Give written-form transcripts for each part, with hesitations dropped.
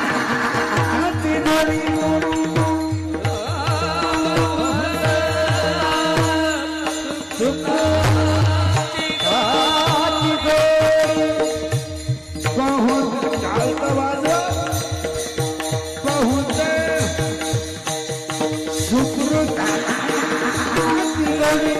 सुकृताची नळी सुकृताची गोडी बहुत चालत वाज बहुत सुकृताची नळी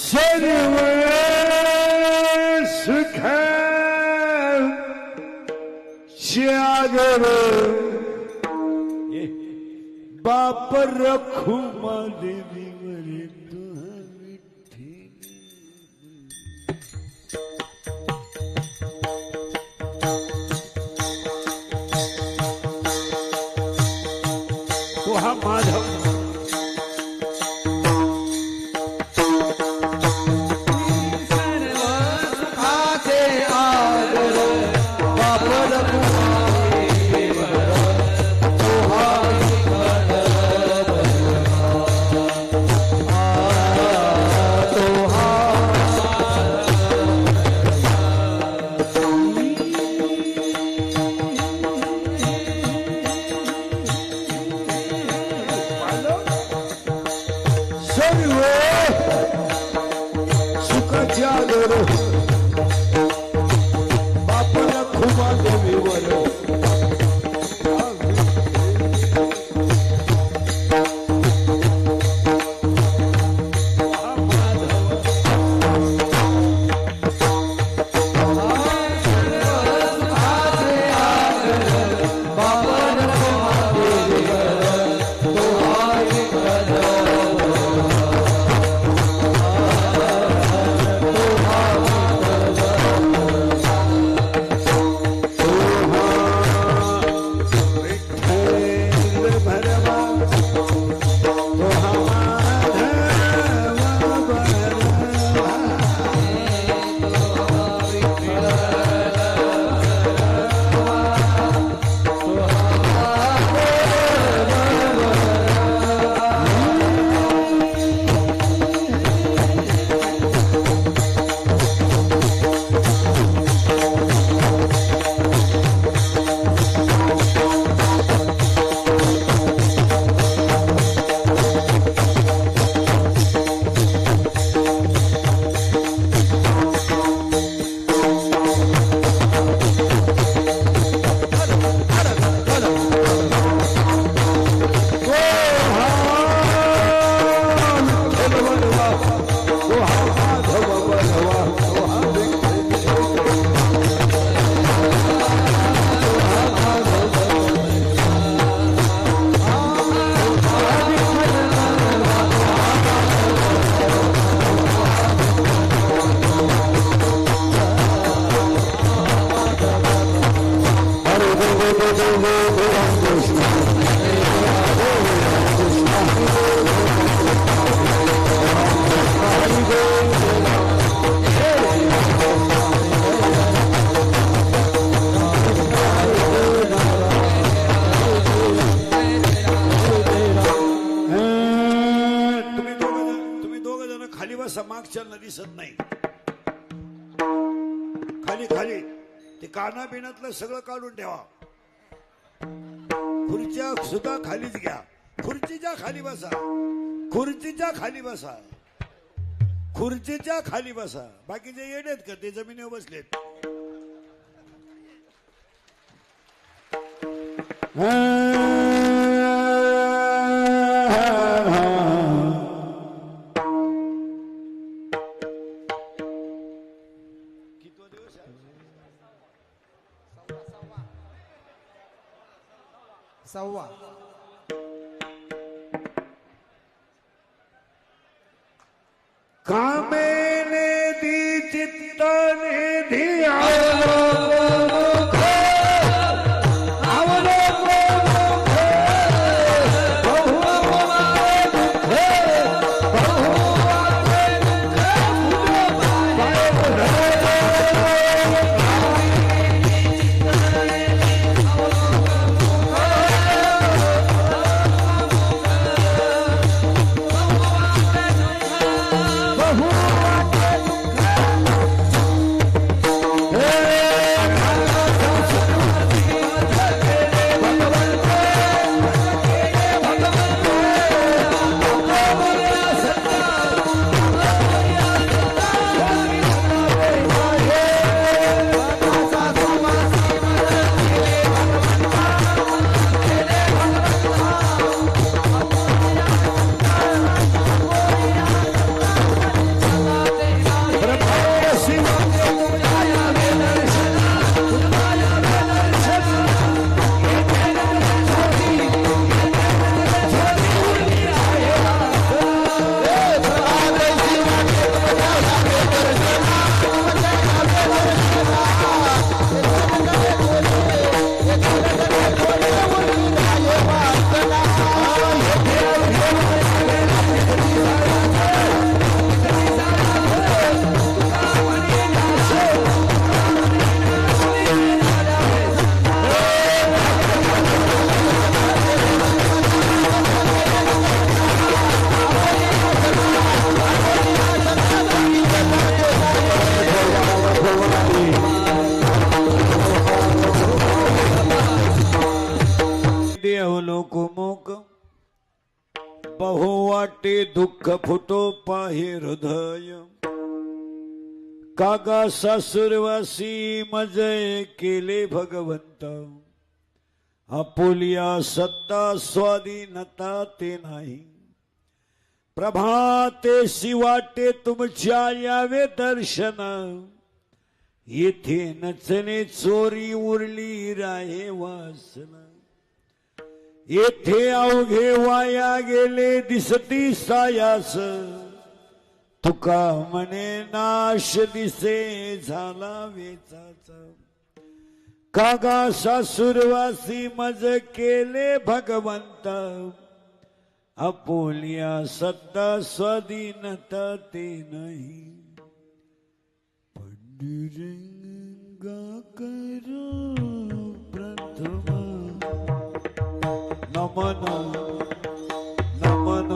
सर्व सुख सागर बाप रखुमा देवी वरे तुहा विठ्ठी तुहा माधव बापाला खुमा देवीवर मागच्याला दिसत नाही खाली खाली ते काना बिनातलं सगळं काढून ठेवा खुर्च्या सुद्धा खालीच घ्या खुर्चीच्या खाली बसा खुर्चीच्या खाली बसा खुर्चीच्या खाली बसा बाकीचे येडेत का ते जमिनीवर बसलेत सव्वा लोकमोक बहु वाटे दुःख फुटो पाहे हृदय कागा सासुरवासी मजय केले भगवंत आपुलिया सत्ता स्वाधीनता ते नाही प्रभाते वाटे तुमच्या यावे दर्शन येथे नचने चोरी उरली राहे वासना येथे अवघे वाया गेले दिसती सायास तुका म्हणे नाश दिसे झाला वेचाचा कागा सासुरवासी मज केले भगवंत आपुलिया सत्ता स्वाधीनता ते नाही पंडुरंगा करो प्रथम नमन नमन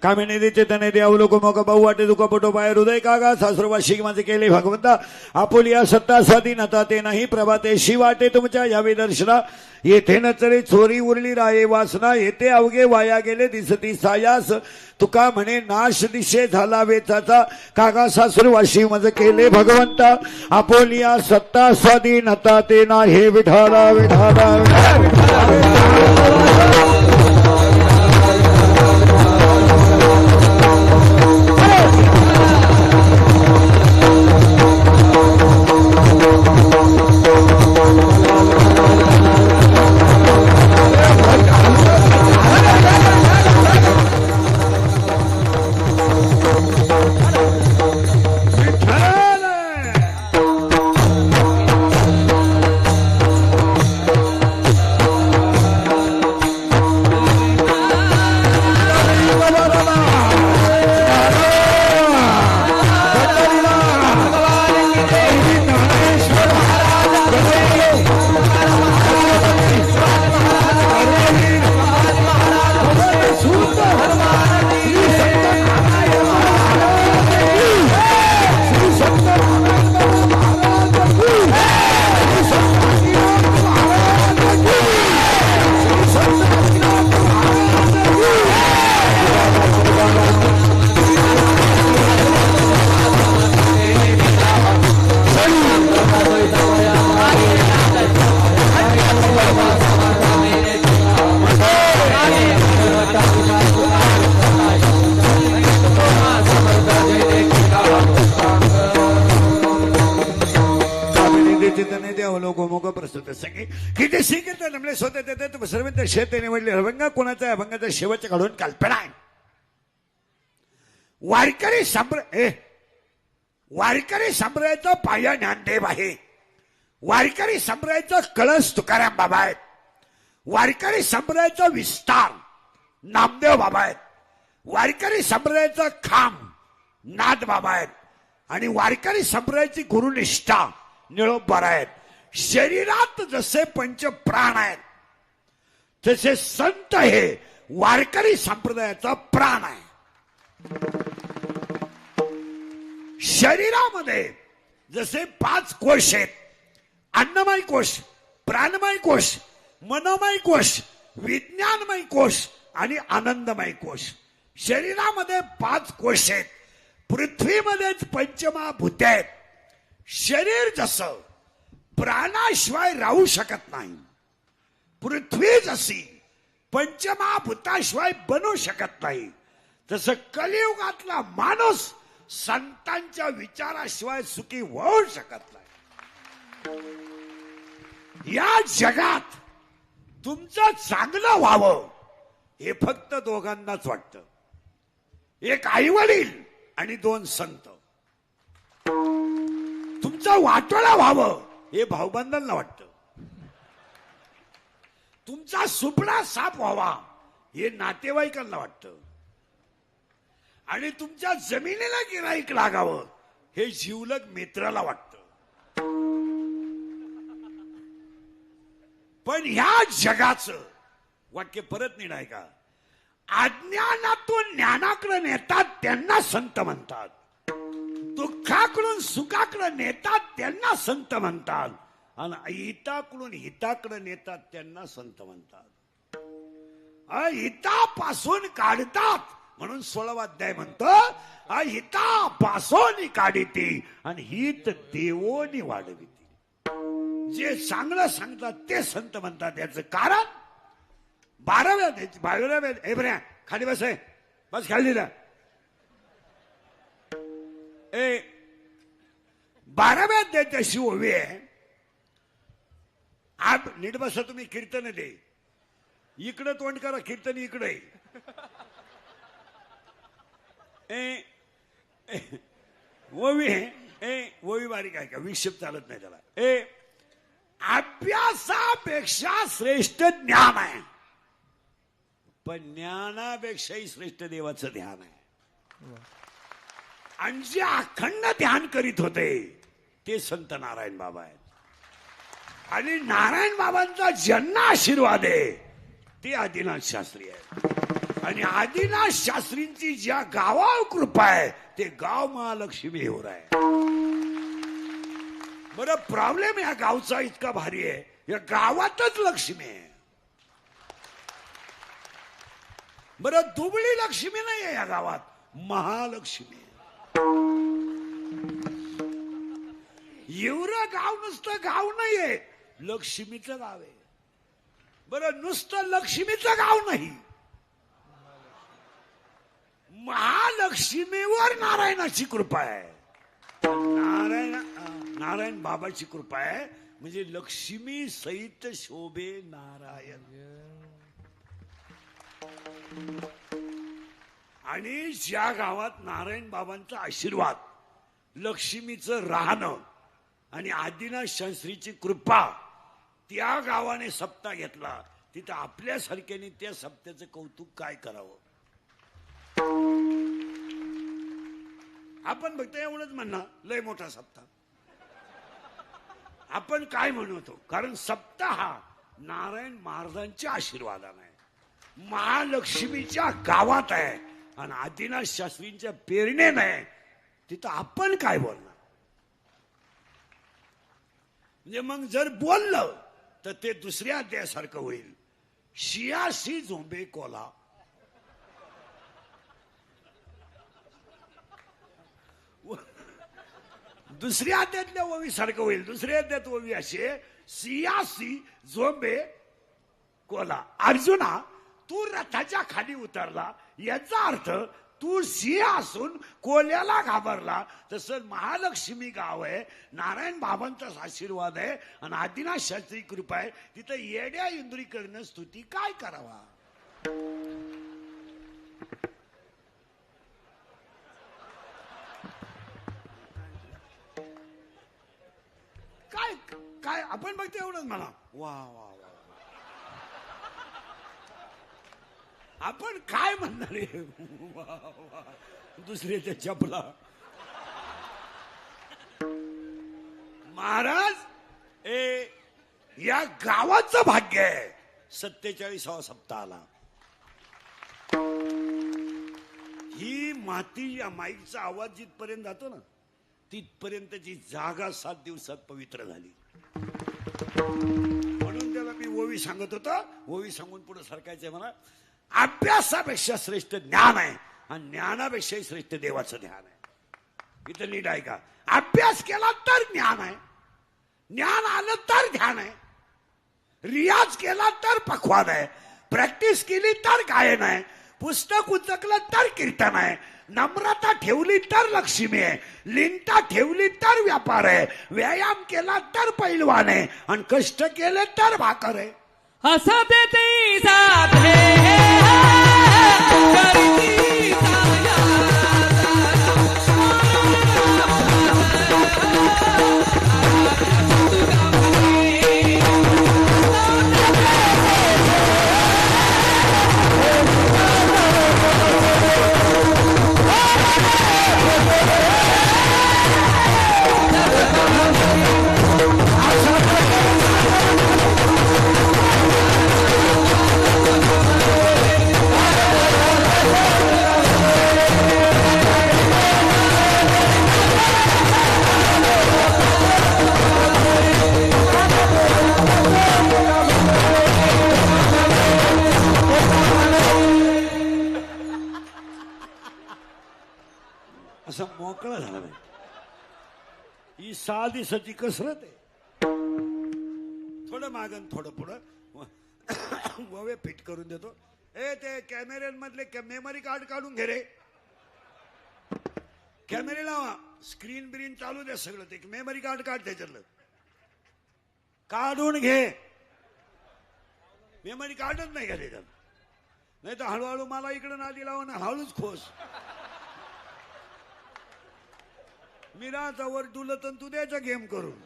कामिनी चेतने दे अवलोक मोक बहु वाटे दुःख पोटो पाय हृदय कागा सासुरवाशी माझे केले भगवंता आपुलिया सत्ता स्वाधीनता ते नाही प्रभाते वाटे तुमच्या यावे दर्शना येथे नचरे चोरी उरली राये वासना येथे अवघे वाया गेले दिसती सायास तुका म्हणे नाश दिशे झाला वेचाचा कागा सासुरवाशी माझे केले भगवंता आपुलिया सत्ता स्वाधीनता ते नाही विठाला विठाला शेते निवडले अभंग कोणाचा अभंगाचा शेवट काढून कल्पना आहे वारकरी संप्रदायाचा पाया ज्ञानदेव आहे वारकरी संप्रदायाचा कळस तुकाराम बाबा आहेत वारकरी संप्रदायाचा विस्तार नामदेव बाबा आहेत वारकरी संप्रदायाचा खांब नाथ बाबा आहेत आणि वारकरी संप्रदायाची गुरुनिष्ठा निळोबा आहेत शरीरात जसे पंच प्राण आहेत तसे संत हे वारकरी संप्रदायाचा प्राण आहे शरीरामध्ये जसे 5 कोश आहेत, अन्नमय कोश, प्राणमय कोश, मनोमय कोश, विज्ञानमय कोश आणि आनंदमय कोश. शरीरामध्ये 5 कोश आहेत. पृथ्वीमध्येच पंचमहाभूते आहेत. शरीर जसं प्राणाशिवाय राहू शकत नाही, पृथ्वी जशी पंचमहाभूताशिवाय बनू शकत नाही, तसं कलियुगातला माणूस संतांच्या विचाराशिवाय सुखी होऊ शकत नाही. या जगात तुमचं चांगलं व्हावं हे फक्त दोघांनाच वाटतं. एक आईवडील आणि 2 संत. तुमचं वाटोळं व्हावं हे भाऊबंधांना वाटतं. तुमचा सुपडा साफ व्हावा हे नातेवाईकांना वाटतं. आणि तुमच्या जमिनीला गिऱ्हाईक लागावं हे जिवलग मित्राला वाटतं. पण ह्या जगाचं वाक्य परत नीट आहे का? अज्ञानातून ज्ञानाकडे नेतात त्यांना संत म्हणतात. दुःखाकडून सुखाकडे नेतात त्यांना संत म्हणतात. आणि हिताकडून हिताकडे नेतात त्यांना संत म्हणतात. हितापासून काढतात म्हणून 16वा अध्याय म्हणतो हितापासून काढिती आणि हित देवोनी वाढविती. जे चांगलं सांगतात ते संत म्हणतात. याचं कारण 12व्या हे बऱ्या खाली बस आहे, बस खाली दिला. 12व्या अध्यायाची अशी ओवी आहे. आप नीट बसा तुम्ही. कीर्तन दे इकडं तोंड करा, कीर्तन इकडे. ओवी ओवी बारीक आहे का? विक्षेप चालत नाही त्याला. अभ्यासापेक्षा श्रेष्ठ ज्ञान आहे, पण ज्ञानापेक्षाही श्रेष्ठ देवाचं ध्यान आहे. आणि जे अखंड ध्यान करीत होते ते संत नारायण बाबा आहेत. आणि नारायण बाबांचा ज्यांना आशीर्वाद आहे ते आदिनाथ शास्त्री आहेत. आणि आदिनाथ शास्त्रींची ज्या गावावर कृपा आहे ते गाव महालक्ष्मीवर आहे. बरं, प्रॉब्लेम या गावचा इतका भारी आहे, या गावातच लक्ष्मी आहे. बरं, दुबळी लक्ष्मी नाही आहे या गावात, महालक्ष्मी आहे. एवढं गाव नुसतं गाव नाहीये, लक्ष्मीचं गाव आहे. बरं, नुसतं लक्ष्मीचं गाव नाही, महालक्ष्मीवर नारायणाची कृपा आहे. नारायण बाबाची कृपा आहे म्हणजे लक्ष्मी सहित शोभे नारायण. आणि ज्या गावात नारायण बाबांचा आशीर्वाद, लक्ष्मीचं राहणं आणि आदिनाथ शास्त्रीची कृपा, त्या गावाने सप्ताह घेतला, तिथं आपल्यासारख्याने त्या सप्त्याचं कौतुक काय करावं. आपण फक्त एवढंच म्हणणं लय मोठा सप्ताह. आपण काय म्हणतो, कारण सप्ताह हा नारायण महाराजांच्या आशीर्वादाने आहे, महालक्ष्मीच्या गावात आहे आणि आदिनाथ शास्त्रींच्या प्रेरणेने आहे. तिथं आपण काय बोलणार? म्हणजे मग जर बोललं तर ते दुसऱ्या अध्यायासारखं होईल. 86 झोंबे कोला. दुसऱ्या अध्यायातल्या ओवी सारखं होईल. दुसऱ्या अध्यायात ओवी अशी 86 झोंबे कोला. अर्जुना, तू रथाच्या खाली उतरला, याचा अर्थ तू सिंह असून कोल्याला घाबरला. तसं महालक्ष्मी गाव आहे, नारायण बाबांचा आशीर्वाद आहे आणि आदिनाथ शास्त्री कृपा आहे. तिथं येड्या इंद्रिकडनं स्तुती काय करावा. काय काय आपण बघतो एवढंच म्हणा वा वा वा. आपण काय म्हणणार आहे? दुसऱ्याच्या चपला. महाराज, या गावाचं भाग्य आहे 47वा सप्ताह आला. ही माती, या माईकचा आवाज जिथपर्यंत जातो ना तिथपर्यंतची जागा 7 दिवसात पवित्र झाली. म्हणून त्याला मी ओवी सांगत होतो. ओवी सांगून पुढे सरकायचंय मला. अभ्यासापेक्षा श्रेष्ठ ज्ञान आहे आणि ज्ञानापेक्षाही श्रेष्ठ देवाचं ध्यान आहे. इथं नीट आहे का? अभ्यास केला तर ज्ञान आहे, ज्ञान आलं तर ध्यान आहे, रियाज केला तर पखवाद आहे, प्रॅक्टिस केली तर गायन आहे, पुस्तक उचकलं तर कीर्तन आहे, नम्रता ठेवली तर लक्ष्मी आहे, लिंता ठेवली तर व्यापार आहे, व्यायाम केला तर पैलवान आहे आणि कष्ट केले तर भाकर आहे. हसते ती साधे करती साया असं मोकळा झाला नाही. ही साधी सती कसरत आहे. थोडं मागन थोडं पुढं ववे फिट करून देतो. ए ते कॅमेऱ्यांमधले मेमरी कार्ड काढून घे रे. कॅमेरे लावा, स्क्रीन ब्रीन चालू दे सगळं. ते मेमरी कार्ड काढ, त्याच्यातलं काढून घे. मेमरी कार्डच नाही का त्याच्यात? नाही तर हळूहळू मला इकडं नादी लावा ना, हळूच खोस. मीराचा वर डुलत तू द्यायचा गेम करून.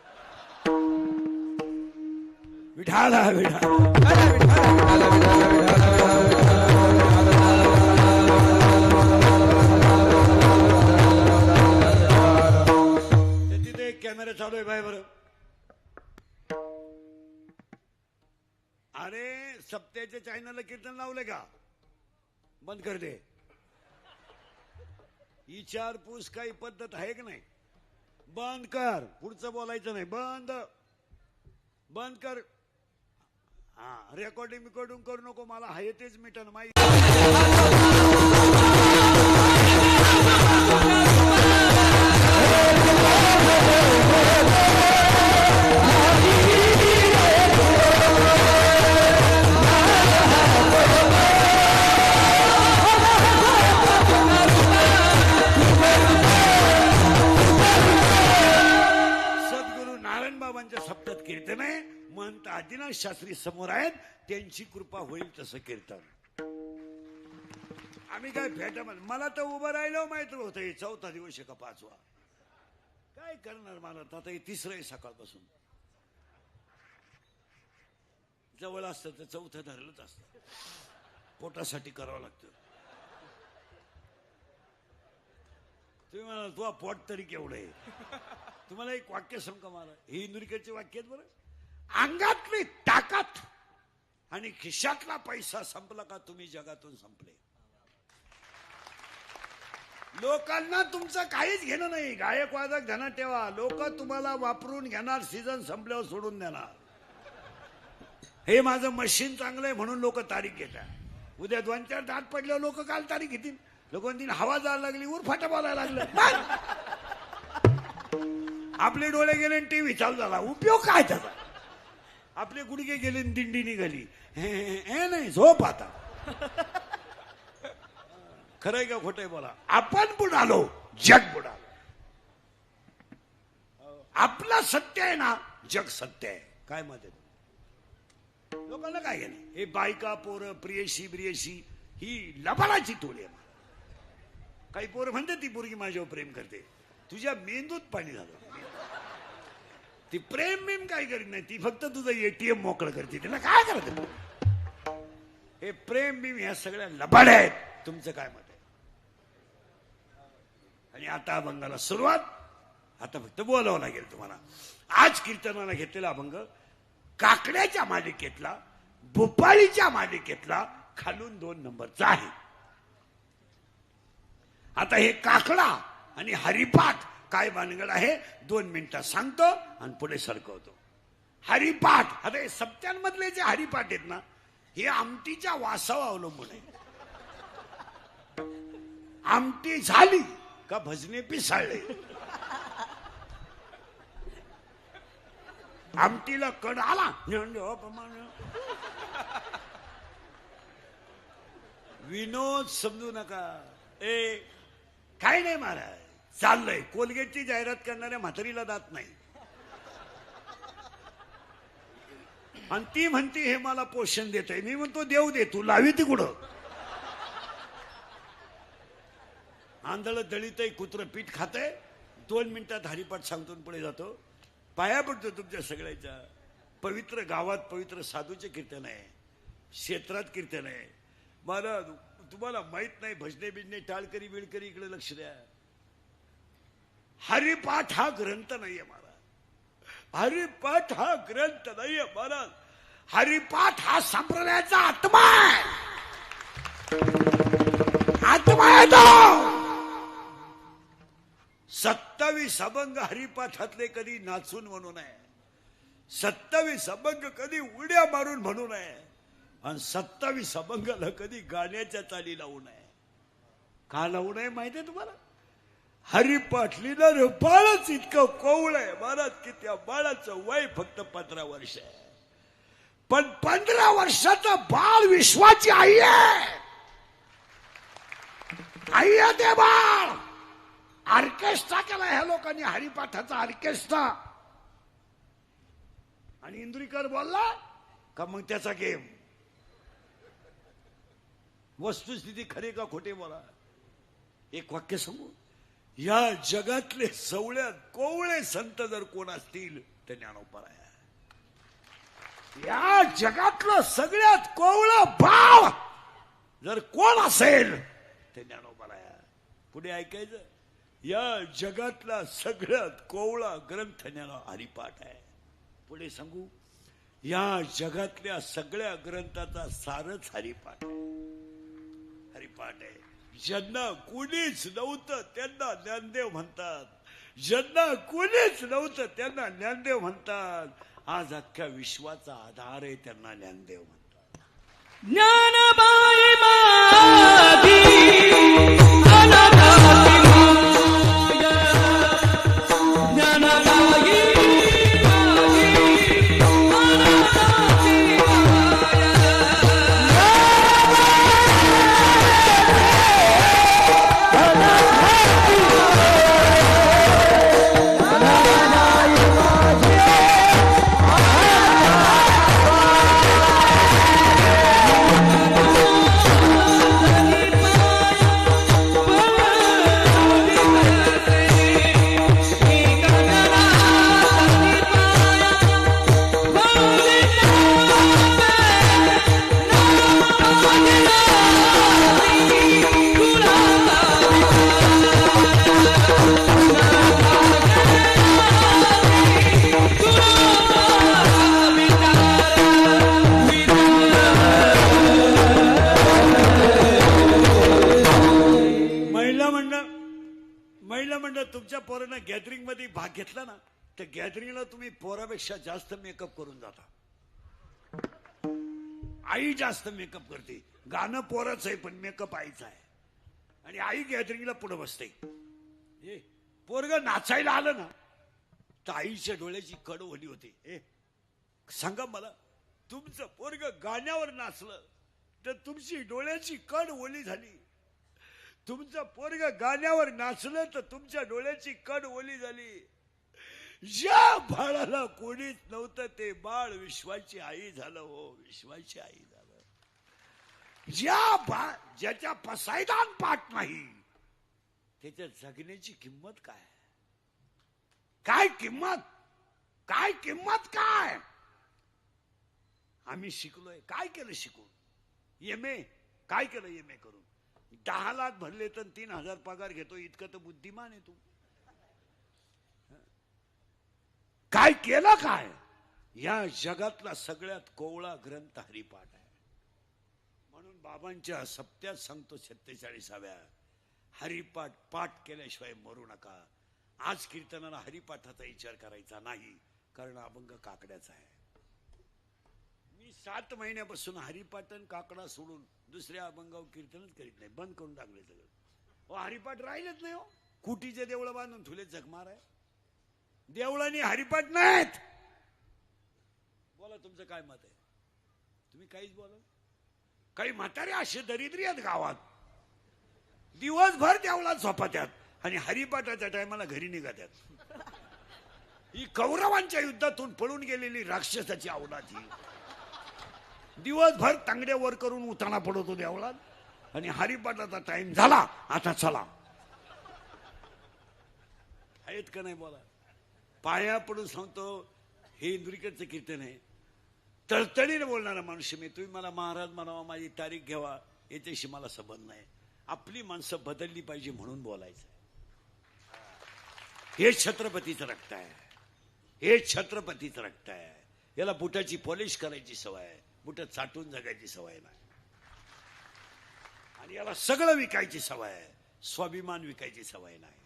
विठाला तिथे एक कॅमेरा चालू आहे बाय. बरं अरे सप्त्याच्या चॅनलला कीर्तन लावले का? बंद कर दे. विचारपूस काही पद्धत आहे की नाही? बंद कर. पुढचं बोलायचं नाही. बंद बंद कर. हा रेकॉर्डिंग करू नको. मला आहे तेच मिटन माहिती. सप्तात कीर्तन आहे. महंत आदिनाथ शास्त्री समोर आहेत, त्यांची कृपा होईल तसं कीर्तन. आम्ही काय भेटा. मला तर उभं राहिलं माहित होतं. हे 4था दिवस आहे का 5वा? काय करणार मला आता? हे 3रं आहे सकाळपासून. जवळ असतं तर 4थं धरलंच असतं. पोटासाठी करावं लागतं. तुम्ही म्हणाल तुझा पोट तरी केवढं आहे? तुम्हाला एक वाक्य सांग का मला? हे इंदुरीकरचे वाक्य आहेत बरं. अंगातली ताकद आणि खिशातला पैसा संपला का तुम्ही जगातून संपले. लोकांना तुमचं काहीच घेणं नाही. गायक वादक ध्यानात ठेवा. लोक तुम्हाला वापरून घेणार, सीझन संपल्यावर सोडून देणार. हे माझं मशीन चांगलं आहे म्हणून लोक तारीख घेतात. उद्या 2-4 दात पडल्यावर लोक काल तारीख घेतील. लोक म्हणतील हवा जायला लागली, उरफाटा बोलायला लागलं. आपले डोळे गेले टीव्ही चालू झाला. उपयोग काय त्याचा? आपले गुडघे गेले दिंडी निघाली. हे नाही, झोप आता. खरंय का खोटंय बोला? आपण बुडालो, जग बुडालो. आपलं सत्य आहे ना, जग सत्य आहे. काय मत आहे? लोकांना काय घेणं? हे बायका पोरं प्रियशी ब्रियशी ही लबाडाची टोळी आहे. काही पोरं म्हणते ती पोरगी माझ्यावर प्रेम करते. तुझ्या मेंदूत पाणी झालं. ती प्रेम बिम काय करीत नाही. ती फक्त तुझं एटीएम मोकळं करते. तिला काय करत? हे प्रेम बिम ह्या सगळ्या लबाड्या आहेत. तुमचं काय मत आहे? आणि आता अभंगाला सुरुवात. आता फक्त बोलावं लागेल तुम्हाला. आज कीर्तनाला घेतलेला अभंग काकड्याच्या मालिकेतला, भोपाळीच्या मालिकेतला खालून 2 नंबरचा आहे. आता हे काकडा आणि हरिपाठ काय भानगड आहे 2 मिनिटात सांगतो आणि पुढे सरकवतो. हरिपाठ, आता हे सप्त्यांमधले जे हरिपाठ आहेत ना, हे आमटीच्या वासावर अवलंबून आहे. आमटी झाली का भजने पिसाळले. आमटीला कड आला विनोद समजू नका. काय नाही महाराज, चाललंय. कोलगेटची जाहिरात करणाऱ्या म्हातारीला दात नाही आणि ती म्हणते हे मला पोषण देतय. मी म्हणतो देऊ दे, तू लावी ती कुठं. आंधळ दळीतय, कुत्र पीठ खातय. 2 मिनिटात हरिपाठ सांगतो पुढे जातो. पाया पडतो तुमच्या सगळ्याच्या. पवित्र गावात पवित्र साधूचे कीर्तन आहे, क्षेत्रात कीर्तन आहे. मला तुम्हाला माहित नाही, भजने बिजने टाळकरी बिळकरी इकडे लक्ष द्या. हरिपाठ हा ग्रंथ नाहीये महाराज. हरिपाठ हा ग्रंथ नाहीये महाराज. हरिपाठ हा संप्रदायाचा आत्मा आहे. आत्मा आहे तो. 27 अभंग हरिपाठातले कधी नाचून म्हणू नये. 27 अभंग कधी उड्या मारून म्हणू नये. आणि 27 अभंगाला कधी गाण्याच्या चाली लावू नये. का लावू नये माहितीये तुम्हाला? हरिपाठ लिहिणार बाळच इतकं कोवळ आहे महाराज की त्या बाळाचं वय फक्त 15 वर्ष आहे. पण 15 वर्षाचं बाळ विश्वाची आई आहे. आई आहे ते बाळ. ऑर्केस्ट्रा केला ह्या लोकांनी, हरिपाठाचा ऑर्केस्ट्रा. आणि इंदुरीकर बोलला का मग त्याचा गेम. वस्तुस्थिती खरे का खोटे बोला. एक वाक्य सांगू, या जगातले सवळ्यात कोवळे संत जर कोण असतील तर ज्ञानोबा आहे. या जगातलं सगळ्यात कोवळं भाव जर कोण असेल ते ज्ञानोबा आहे. पुढे ऐकायचं, या जगातला सगळ्यात कोवळा ग्रंथ हरिपाठ आहे. पुढे सांगू, या जगातल्या सगळ्या ग्रंथाचा सारच हरिपाठ आहे. हरिपाठ आहे. ज्यांना कोणीच नव्हतं त्यांना ज्ञानदेव म्हणतात. ज्यांना कोणीच नव्हतं त्यांना ज्ञानदेव म्हणतात. आज अख्ख्या विश्वाचा आधार आहे त्यांना ज्ञानदेव म्हणतात. ज्ञानबाई माझी अनाथाची माया. ज्ञानबाई माझी अनाथाची तुमच्या पोरांना गॅदरिंग मध्ये भाग घेतला ना, त्या गॅदरिंगला तुम्ही पोरापेक्षा जास्त मेकअप करून जाता. आई जास्त मेकअप करते. गाणं पोराच आहे पण मेकअप आईचा आहे. आणि आई गॅदरिंगला पुढे बसते. पोरग नाचायला आलं ना तर आईच्या डोळ्याची कड ओली होते. सांगा मला, तुमचं पोरग गाण्यावर नाचलं तर तुमची डोळ्याची कड ओली झाली. तुमचं पोरग गाण्यावर नाचलं तर तुमच्या डोळ्याची कड ओली झाली. ज्या बाळाला कोणीच नव्हतं ते बाळ विश्वाची आई झालं. हो, विश्वाची आई झालं. ज्याच्या पसायदान पाठ नाही त्याच्या जगण्याची किंमत काय? काय किंमत? काय किंमत काय? आम्ही शिकलोय. काय केलं शिकून? एमए काय केलं? एमए करून 10 लाख भरले तर 3,000 पगार घेतो. इतकं तर बुद्धिमान आहे तू. काय केलं काय? या जगातला सगळ्यात कोवळा ग्रंथ हरिपाठ आहे. म्हणून बाबांच्या सप्त्यात सांगतो 46व्या, हरिपाठ पाठ केल्याशिवाय मरू नका. आज कीर्तनाला हरिपाठाचा विचार करायचा नाही, कारण अभंग काकड्याचा आहे. मी 7 महिन्यापासून हरिपाटन काकडा सोडून दुसऱ्या अभंगावर कीर्तनच करीत नाही, बंद करून टाकले सगळं. हरिपाठ राहिलेच नाही हो. कुटीचे देवळं बांधून ठुले जगमार आहे. देवळांनी हरिपाठ नाहीत. बोला तुमचं काय मत आहे? तुम्ही काहीच बोला. काही म्हातारे असे दरिद्री आहेत गावात, दिवसभर देवळात झोपत्यात आणि हरिपाठाच्या टायमाला घरी निघत्यात. ही कौरवांच्या युद्धातून पळून गेलेली राक्षसाची अवलाद ही. दिवसभर तांगड्या वर करून उताना पडतो देवळात आणि हरिपाठाचा टाइम झाला, आता चला. आहेत का नाही बोला? पाया पडून सांगतो, हे इंद्रिकडचं कीर्तन आहे. तळतळीने बोलणारा माणूस मी. तुम्ही मला महाराज म्हणावा, माझी तारीख घ्यावा, याच्याशी मला संबंध नाही. आपली माणसं बदलली पाहिजे म्हणून बोलायचं. हे छत्रपतीचं रक्त आहे, हे छत्रपतीचं रक्त आहे. याला बुटाची पॉलिश करायची सवय आहे, बुट चाटून जगायची सवय नाही. आणि याला सगळं विकायची सवय आहे, स्वाभिमान विकायची सवय नाही.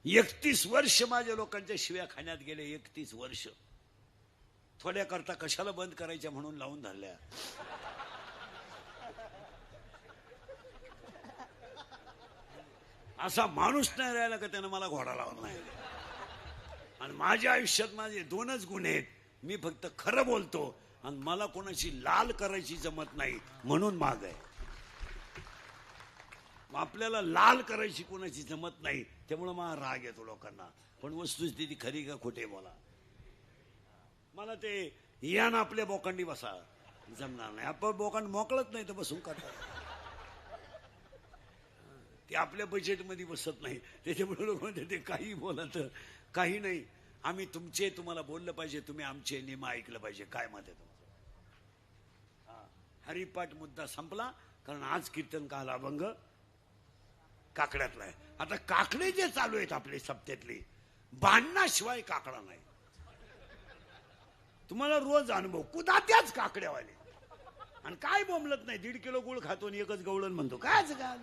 31 वर्ष माझ्या लोकांच्या शिव्या खाण्यात गेले. 31 वर्ष. थोड्या करता कशाला बंद करायच्या म्हणून लावून धरल्या. असा माणूस नाही राहिला का त्यानं मला घोडा लावला नाही. आणि माझ्या आयुष्यात माझे 2च गुण आहेत. मी फक्त खरं बोलतो आणि मला कोणाची लाल करायची जमत नाही म्हणून माग आहे. आपल्याला लाल करायची कोणाची जमत नाही, त्यामुळे मला राग येतो लोकांना. पण वस्तुस्थिती खरी का खोटे बोला. मला ते यान आपल्या बोकांडी बसा जमणार नाही. आपण बोकांड मोकळत नाही तर बसून करतात. ते आपल्या बजेटमध्ये बसत नाही, त्याच्यामुळे लोक म्हणते ते काही बोला तर काही नाही. आम्ही तुमचे तुम्हाला बोललं पाहिजे, तुम्ही आमचे नियम ऐकलं पाहिजे. काय मत आहे तुमचं? हरिपाठ मुद्दा संपला, कारण आज कीर्तन काल अभंग काकड्यातला आहे. आता काकडे जे चालू आहेत आपले सप्त्यातले, बांधण्याशिवाय काकडा नाही. तुम्हाला रोज अनुभव, कुदात्याच काकड्यावाले. आणि काय बोंबलत नाही. 1.5 किलो गुळ खातो आणि एकच गवळण म्हणतो. कायच काय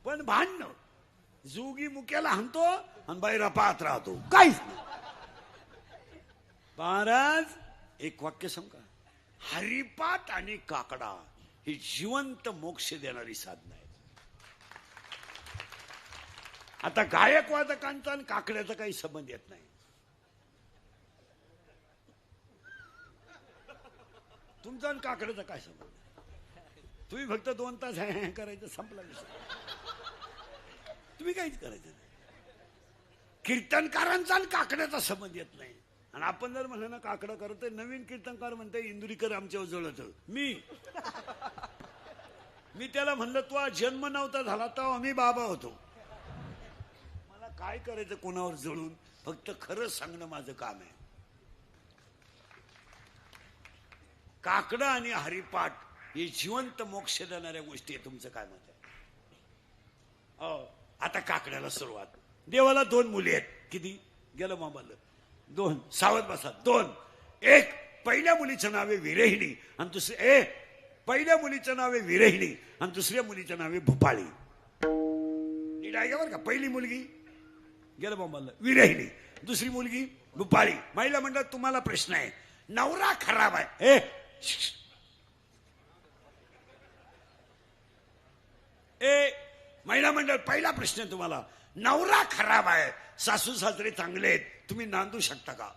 पण भांडणं. जोगी मुक्याला हाणतो आणि बाहेर पाहत राहतो. काहीच नाही. महाराज एक वाक्य सांग का, हरिपाठ आणि काकडा ही जिवंत मोक्ष देणारी साधना आहे. आता गायक वादकांचा आणि काकड्याचा काही संबंध येत नाही. तुमचा आणि काकड्याचा काय संबंध? तुम्ही फक्त 2 तास करायचं, संपला विषय. तुम्ही काहीच करायचं नाही. कीर्तनकारांचा आणि काकड्याचा संबंध येत नाही. आणि आपण जर म्हणलं ना काकडा करतोय, नवीन कीर्तनकार म्हणते इंदुरीकर आमच्यावर जळत. मी त्याला म्हणलं तू जन्म नव्हता झाला तेव्हा आम्ही बाबा होतो. मला काय करायचं कोणावर जळून? फक्त खरं सांगणं माझं काम आहे. काकडा आणि हरिपाठ हे जिवंत मोक्ष देणाऱ्या गोष्टी आहे. तुमचं काय मत आहे? आता काकड्याला सुरुवात. देवाला 2 मुली आहेत. किती गेलं मामाला? 2. सावध बसा. 2. एक पहिल्या मुलीचं नाव आहे विरहिणी आणि दुसरे पहिल्या मुलीचं नाव आहे विरहिणी आणि दुसऱ्या मुलीचं नाव आहे भूपाळी. नीट आहे बरं का. पहिली मुलगी गेलं मामाला विरहिणी, दुसरी मुलगी भूपाळी. महिला मंडळ तुम्हाला प्रश्न आहे. नवरा खराब आहे. महिला मंडळ पहिला प्रश्न तुम्हाला. नवरा खराब आहे, सासू सासरे चांगले आहेत, तुम्ही नांदू शकता का?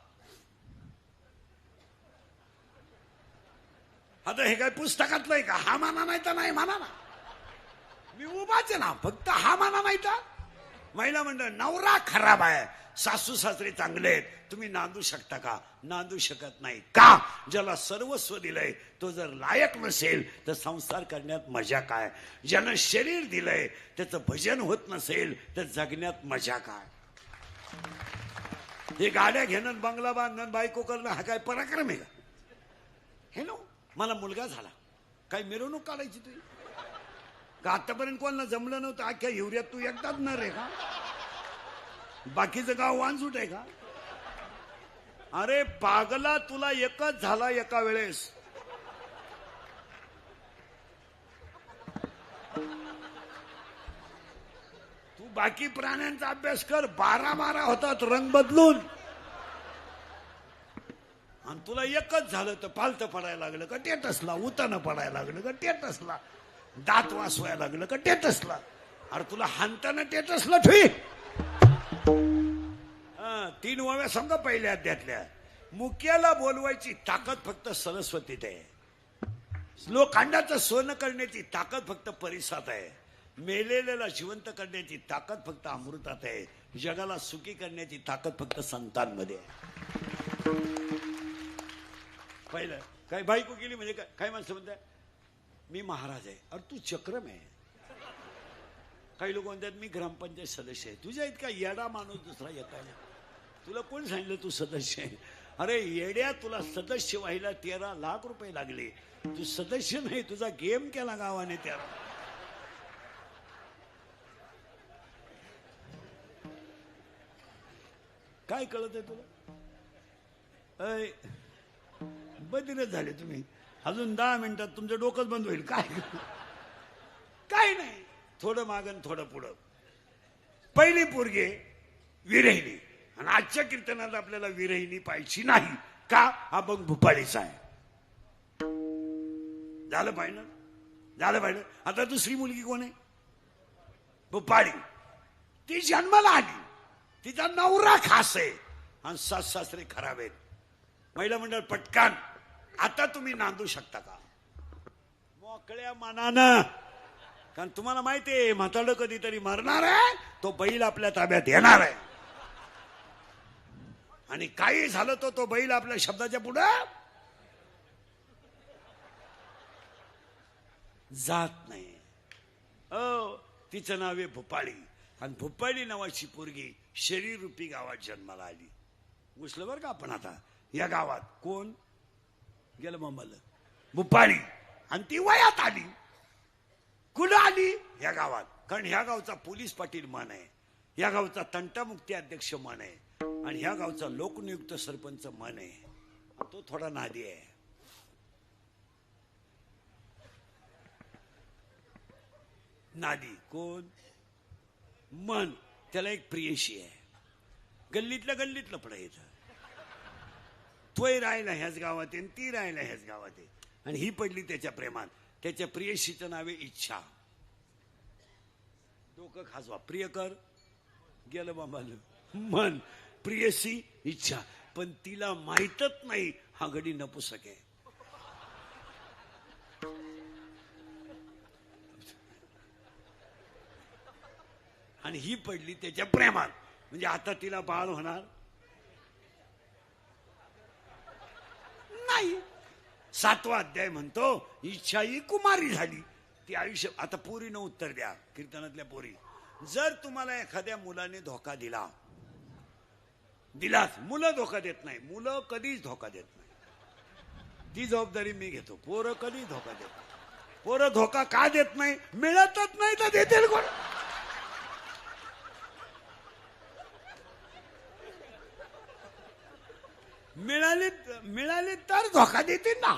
आता हे काय पुस्तकातलं आहे का? हा माना नाही तर नाही माना ना. मी उभाच आहे ना. फक्त हा माना नाही तर. महिला मंडळ नवरा खराब आहे, सासू सासरे चांगले आहेत, तुम्ही नांदू शकता का? नांदू शकत नाही. का? ज्याला सर्वस्व दिलंय तो जर लायक नसेल तर संसार करण्यात मजा काय? ज्यानं शरीर दिलंय त्याचं भजन होत नसेल तर जगण्यात मजा काय? हे गाड्या घेणं, बंगला बांधणं, बायको करणं हा काय पराक्रम आहे का? हे नो. मला मुलगा झाला, काही मिरवणूक काढायची तुझी का? आतापर्यंत कोणाला जमलं नव्हतं. अख्ख्या हिवऱ्यात तू एकदाच न रे का? बाकीचं गाव वांजूट आहे का? अरे पागला, तुला एकच झाला एका वेळेस. बाकी प्राण्यांचा अभ्यास कर. 12 होतात रंग बदलून. आणि तुला एकच झालं तर पालतं पडायला लागलं का टेटसला, उतानं पडायला लागलं का टेटसला, दात वासवायला लागलं का टेटसला. अरे तुला हानताना टेटसला ठुई. 3 ओव्या समजा पहिल्या अध्यातल्या. मुक्याला बोलवायची ताकद फक्त सरस्वतीत आहे. लोखंडाचं सोनं करण्याची ताकद फक्त परिसात आहे. मेलेल्याला जिवंत करण्याची ताकद फक्त अमृतात आहे. जगाला सुखी करण्याची ताकद फक्त संतांमध्ये आहे. पहिलं काय बायको केली म्हणजे काय माणसं म्हणतात मी महाराज आहे. अरे तू चक्रम आहे. काही लोक म्हणतात मी ग्रामपंचायत सदस्य आहे. तुझ्या इतका येडा माणूस दुसरा येत आहे. तुला कोण सांगितलं तू सदस्य आहे? अरे येड्या, तुला सदस्य व्हायला 13 लाख रुपये लागले. तू सदस्य नाही, तुझा गेम केला गावाने त्याला. काय कळत आहे तुला? अय बदिरच झाले तुम्ही. अजून 10 मिनिटात तुमचं डोकंच बंद होईल. काय नाही, थोडं मागन थोडं पुढं. पहिली पोरगे विरहिणी. आणि आजच्या कीर्तनात आपल्याला विरहिणी पाहिजे नाही का? हा बघ भूपाळीचा आहे. झालं पाहिजे, झालं पाहिजे. आता दुसरी मुलगी कोण आहे? भूपाळी. ती जन्माला आली. तिचा नवरा खास आहे आणि सासरे खराब आहेत. महिला मंडळ पटकान आता तुम्ही नांदू शकता का? मोकळ्या मनानं. कारण तुम्हाला माहिती आहे म्हातारं कधीतरी मरणार आहे. तो बैल आपल्या ताब्यात येणार आहे. आणि काही झालं तो बैल आपल्या शब्दाच्या पुढं जात नाही. तिचं नाव आहे भूपाळी. आणि भूपाळी नावाची पोरगी शरीर रूपी गावात जन्माला आली. घुसलं बरं का आपण आता या गावात. कोण गेलं मुंबईला? भूपाळी. आणि ती वयात आली. कुठं आली? या गावात. कारण ह्या गावचा पोलीस पाटील मन आहे. या गावचा तंटामुक्ती अध्यक्ष मन आहे. आणि ह्या गावचा लोकनियुक्त सरपंच मन आहे. तो थोडा नादी आहे. नादी कोण? मन. त्याला एक प्रियशी आहे. गल्लीतल्या गल्लीत लफडं येतं. तोय राहिला ह्याच गावात आहे, ती राहिला ह्याच गावात आहे. आणि ही पडली त्याच्या प्रेमात. त्याच्या प्रियशीचं नाव आहे इच्छा. डोकं खाजवा. प्रियकर गेलं बाबालं. मन. प्रियसी इच्छा. पण तिला माहीतच नाही हा गडी नपुसक आहे. आणि ही पडली त्याच्या प्रेमात. म्हणजे आता तिला बाळ होणार नाही. 7वा अध्याय म्हणतो इच्छा ही कुमारी झाली. ती आयुष्य. आता पोरीनं उत्तर द्या कीर्तनातल्या पोरी. जर तुम्हाला एखाद्या मुलाने धोका दिलाच. मुलं धोका देत नाही. मुलं कधीच धोका देत नाही. ती जबाबदारी मी घेतो. पोरं कधीच धोका देत नाही. पोरं धोका का देत नाही? मिळतच नाही तर देतील कोण? मिळाले तर धोका देतील ना.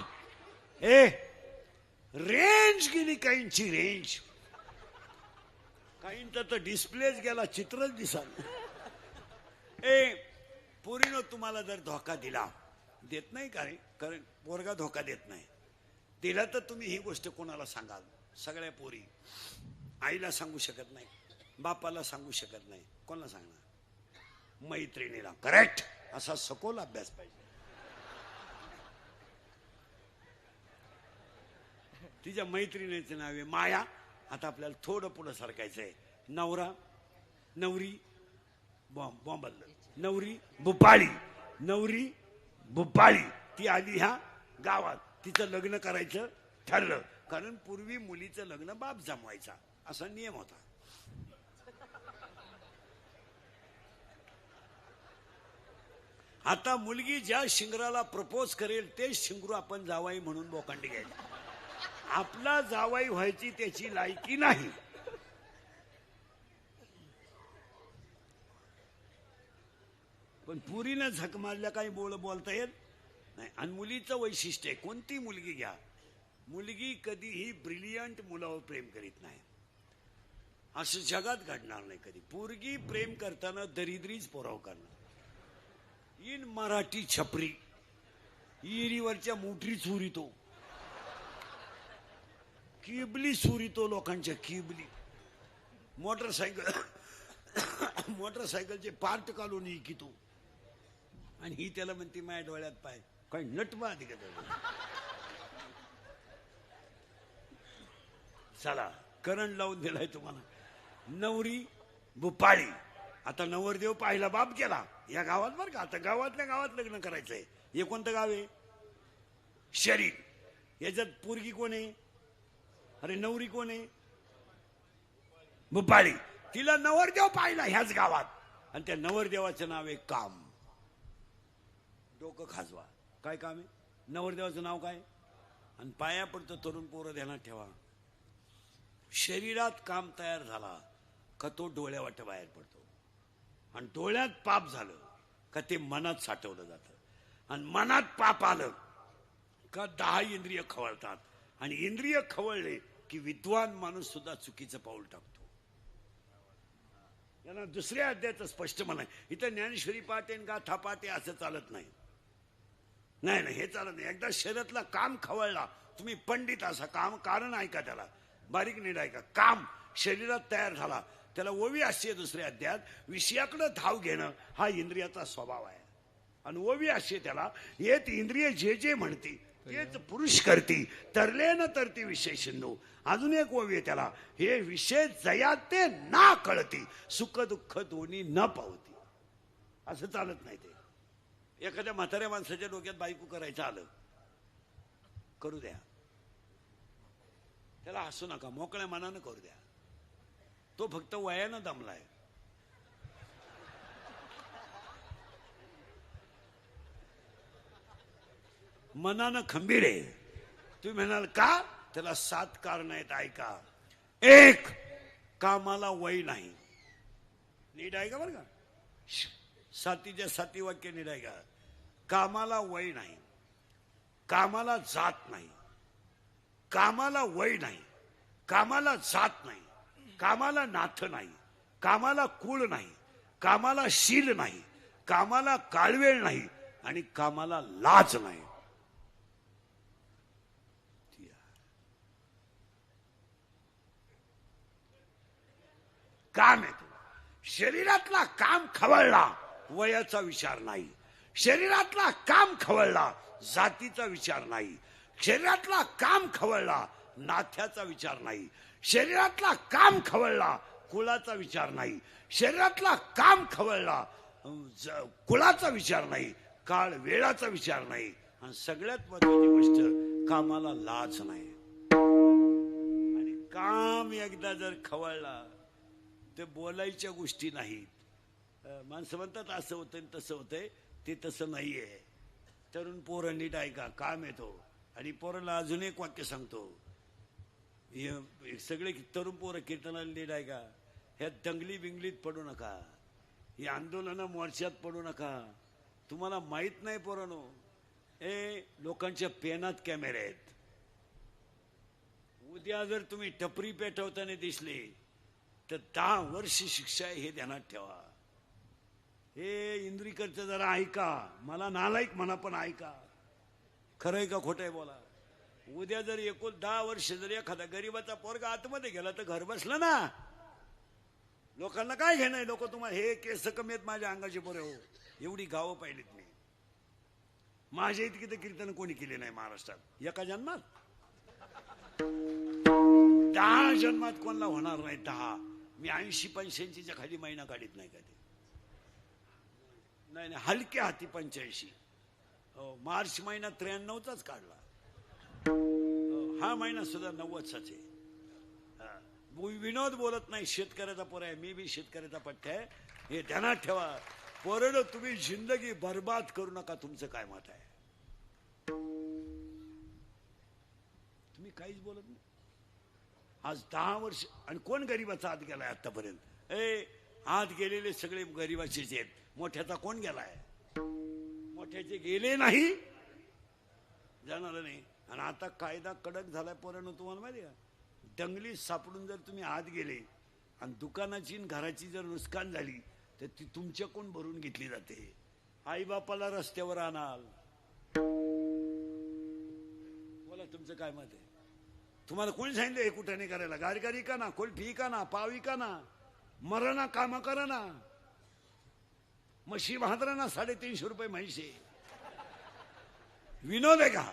रेंज गेली काहींची. रेंज काहींचा तर डिस्प्लेच गेला. चित्रच दिसाल. पोरीनं तुम्हाला जर धोका दिला. देत नाही का रे? कारण पोरगा धोका देत नाही. दिला तर तुम्ही ही गोष्ट कोणाला सांगाल? सगळ्या पोरी. आईला सांगू शकत नाही. बापाला सांगू शकत नाही. कोणाला सांगणार? मैत्रिणीला. करेक्ट. असा सखोल अभ्यास पाहिजे. तिच्या मैत्रिणीचं नाव आहे माया. आता आपल्याला थोडं पुढं सरकायचंय. नवरा नवरी बॉम्बल. नवरी भूपाळी. नवरी भूपाळी. ती आली ह्या गावात. तिचं लग्न करायचं ठरलं. कारण पूर्वी मुलीचं लग्न बाप जमवायचा असा नियम होता. आता मुलगी ज्या शिंगराला प्रपोज करेल तेच शिंगरू आपण जावाई म्हणून बोकांडी घ्यायला. आपला जावाई व्हायची त्याची लायकी नाही. पण पुरीनं झक मारल्या काही बोलता येत नाही. आणि मुलीचं वैशिष्ट्य आहे. कोणती मुलगी घ्या. मुलगी कधीही ब्रिलियंट मुलावर प्रेम करीत नाही. असं जगात घडणार नाही कधी. पोरगी प्रेम करताना दरिद्रीच पोराव करणार. इन मराठी छपरी इरीवरच्या मोटरी चोरीतो, किबली चोरीतो, लोकांच्या किबली. मोटरसायकलचे पार्ट काढून इकितो आणि ही त्याला म्हणते माझ्या डोळ्यात पाय. काही नटमा आधी का त्याला. चला करंट लावून दिलाय तुम्हाला. नवरी भुपाळी. आता नवरदेव पाहिला बाप केला या गावात बरं का. आता गावातल्या गावात लग्न करायचंय. हे कोणतं गाव आहे? शरीर. याच्यात पोरगी कोण आहे? अरे नवरी कोण आहे? भुपाळी. तिला नवरदेव पाहिला ह्याच गावात आणि त्या नवरदेवाचं नाव आहे काम. डोकं खाजवा. काय काम आहे? नवरदेवाचं नाव काय? आणि पाया पडतं तरुण पोरं ध्यानात ठेवा. शरीरात काम तयार झाला का तो डोळ्यावाट बाहेर पडतो आणि डोळ्यात पाप झालं का ते मनात साठवलं जातं आणि मनात पाप आलं का 10 इंद्रिय खवळतात आणि इंद्रिय खवळले की विद्वान माणूस सुद्धा चुकीचं पाऊल टाकतो. यांना दुसऱ्या अध्यायाचं स्पष्ट म्हणाय. इथं ज्ञानेश्वरी पाटे गाथा पाटे असं चालत नाही. नाही नाही हे चालत नाही. एकदा शरीरातला काम खवळला तुम्ही पंडित असा काम कारण ऐका त्याला बारीक नीट ऐका. काम शरीरात तयार झाला त्याला ओवी असते. दुसऱ्या अध्यायात विषयाकडे धाव घेणं हा इंद्रियाचा स्वभाव आहे आणि ओवी असते त्याला येत इंद्रिय जे जे म्हणती तेच पुरुष करती तरले न तरती विषय सिंधू. अजून एक ओवी आहे त्याला हे विषय जया ते ना कळती सुख दुःख दोन्ही न पावती. असं चालत नाही ते. एखाद्या म्हाताऱ्या माणसाच्या डोक्यात बायको करायचं आलं करू द्या. त्याला हसू नका. मोकळ्या मनानं करू द्या. तो फक्त वयानं दमलाय. मनानं खंबीर आहे. तुम्ही म्हणाल का? त्याला 7 कारण आहेत ऐका. 1 कामाला वय नाही. नीट ऐका बरं का. 7च्या 7 वाक्य नीट ऐका. कामाला वय नाही, कामाला जात नाही, कामाला वय नाही, कामाला जात नाही, कामाला नाथ नाही, कामाला कुळ नाही, कामाला शील नाही, कामाला काळवेळ नाही आणि कामाला लाज नाही. काम आहे तो. शरीरातला काम खवळला वयाचा विचार नाही. शरीरातला काम खवळला जातीचा विचार नाही. शरीरातला काम खवळला नाथ्याचा विचार नाही. शरीरातला काम खवळला कुळाचा विचार नाही. शरीरातला काम खवळला कुळाचा विचार नाही, काळ वेळाचा विचार नाही आणि सगळ्यात महत्वाची गोष्ट कामाला लाज नाही. आणि काम एकदा जर खवळला ते बोलायच्या गोष्टी नाहीत. माणसं म्हणतात असं होतंय तसं होतंय. ते तसं नाहीये. तरुण पोरं नीट ऐका. काम येतो. आणि पोराला अजून एक वाक्य सांगतो. सगळे तरुण पोरं कीर्तनाला नीट ऐका. ह्या दंगली बिंगलीत पडू नका. ही आंदोलनं मोर्चात पडू नका. तुम्हाला माहित नाही पोरांनो लोकांच्या पेनात कॅमेरे आहेत. उद्या जर तुम्ही टपरी पेटवताना दिसले तर 10 वर्ष शिक्षा आहे हे ध्यानात ठेवा. हे इंद्रिकरचं जरा ऐका. मला नालायक म्हणा पण ऐका. खरंय का खोटंय बोला. उद्या जर 10 वर्ष जर एखादा गरीबाचा पोरगा आतमध्ये गेला तर घर बसलं ना. लोकांना काय घेणं आहे. लोक तुम्हाला हे केस कमी आहेत माझ्या अंगाचे पोरे हो. एवढी गावं पाहिलीत मी. माझ्या इतकी तर कीर्तन कोणी केले नाही महाराष्ट्रात. एका जन्मात 10 जन्मात कोणाला होणार नाही. 10 मी 80-85च्या खाली महिना काढीत नाही कधी. नाही हलक्या हाती 85. मार्च महिना 93चाच काढला. हा महिना सुद्धा 90चाच आहे. विनोद बोलत नाही. शेतकऱ्याचा पोर आहे. मी बी शेतकऱ्याचा पठ्ठ आहे. हे ध्यानात ठेवा. पोरं तुम्ही जिंदगी बर्बाद करू नका. तुमचं काय मत आहे? तुम्ही काहीच बोलत नाही. आज 10 वर्ष आणि कोण गरीबाचा आत गेलाय आतापर्यंत? आत गेलेले सगळे गरीबाचेच आहेत. मोठ्याचा कोण गेलाय? मोठ्याचे गेले नाही, जाणार नाही. आणि आता कायदा कडक झालाय पोरांनो. तुम्हाला माहिती का? दंगलीत सापडून जर तुम्ही आत गेले आणि दुकानाची आणि घराची जर नुकसान झाली तर ती तुमच्याकडून भरून घेतली जाते. आई बापाला रस्त्यावर आणाल. बोला तुमचं काय मत आहे? तुम्हाला कोणी सांगितलं हे कुठं नाही करायला? गारगारी का ना, कोल्फी का ना, पावी का ना, मरणा काम करा ना, म्हशी भाद्रा ना, 350 रुपये म्हैसे. विनोद आहे का?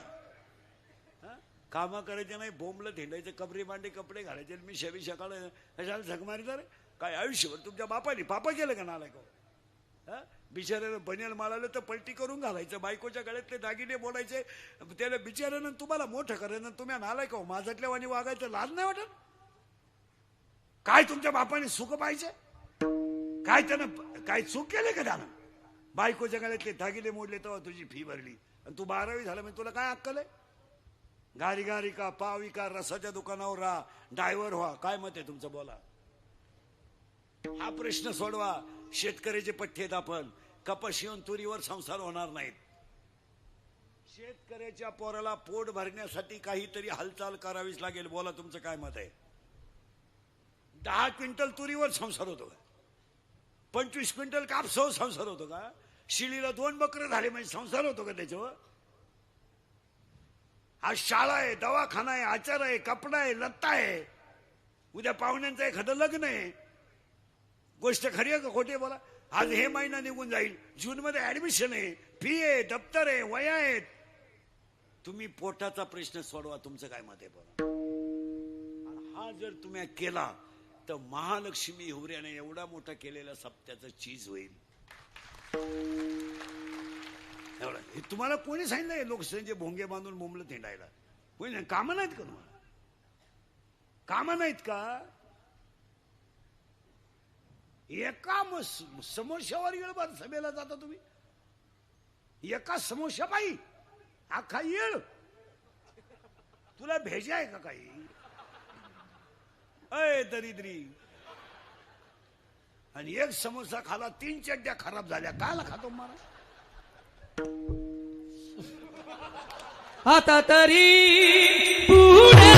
काम करायचे नाही, बोंबलं थेंडायचं, कबरी मांडे कपडे घालायचे, मी शेवी सकाळ कशाला झगमारीदार काय आयुष्यभर तुमच्या बापाने पापा केलं का नालाय का? बिचाऱ्याला बनेल माळालं तर पलटी करून घालायचं, बायकोच्या गळ्यातले दागिने बोलायचे, त्याला बिचाऱ्यानं तुम्हाला मोठं करायचं, तुम्ही नालाय का? माझ्यातल्या वाणी वागायचं लाज नाही वाटत? काय तुमच्या बापाने सुख पाहिजे? काय त्यानं काय चूक केले का त्यानं? बायकोच्या गळ्यातले दागिने मोडले तेव्हा तुझी फी भरली आणि तू 12वी झाला म्हणजे तुला काय अक्कल आहे? गारी गारी का, पावी का, रसाच्या दुकानावर राहा, ड्रायव्हर व्हा, काय मत आहे तुमचं? बोला. हा प्रश्न सोडवा. शेतकऱ्याचे पठ्ठे आहेत आपण. कपाशी आणि तुरीवर संसार होणार नाहीत. शेतकऱ्याच्या पोराला पोट भरण्यासाठी काहीतरी हालचाल करावीच लागेल. बोला तुमचं काय मत आहे? 10 क्विंटल तुरीवर संसार होतो का? 25 क्विंटल कापसावर संसार होतो का? शिळीला 2 बकरं झाले म्हणजे संसार होतो का त्याच्यावर? आज शाळा आहे, दवाखाना आहे, आचार आहे, कपडा आहे, लत्ता आहे, उद्या पाहुण्यांचं एखादं लग्न आहे. गोष्ट खरी आहे का खोटी? बोला. आज हे महिना निघून जाईल, जून मध्ये ऍडमिशन आहे, फी आहे, दप्तर आहे, वया आहेत. तुम्ही पोटाचा प्रश्न सोडवा. तुमचं काय मत आहे? बोला. हा जर तुम्ही केला तर महालक्ष्मी हिवऱ्याने एवढा मोठा केलेला सप्त्याचं चीज होईल. एवढा. हे तुम्हाला कोणी सांगितलं लोकसंख्येचे भोंगे बांधून बोंबलं थेंडायला? कोणी नाही. कामं नाहीत का तुम्हाला? कामं नाहीत का? एका समोश्यावर येळ सभेला जाता तुम्ही? एका समोश्या पायी अख्खा येळ? तुला भेजा आहे का काही? अय दरिद्री. आणि एक समोसा खाला 3 चड्ड्या खराब झाल्या. काला खातो मला? आता तरी पुढे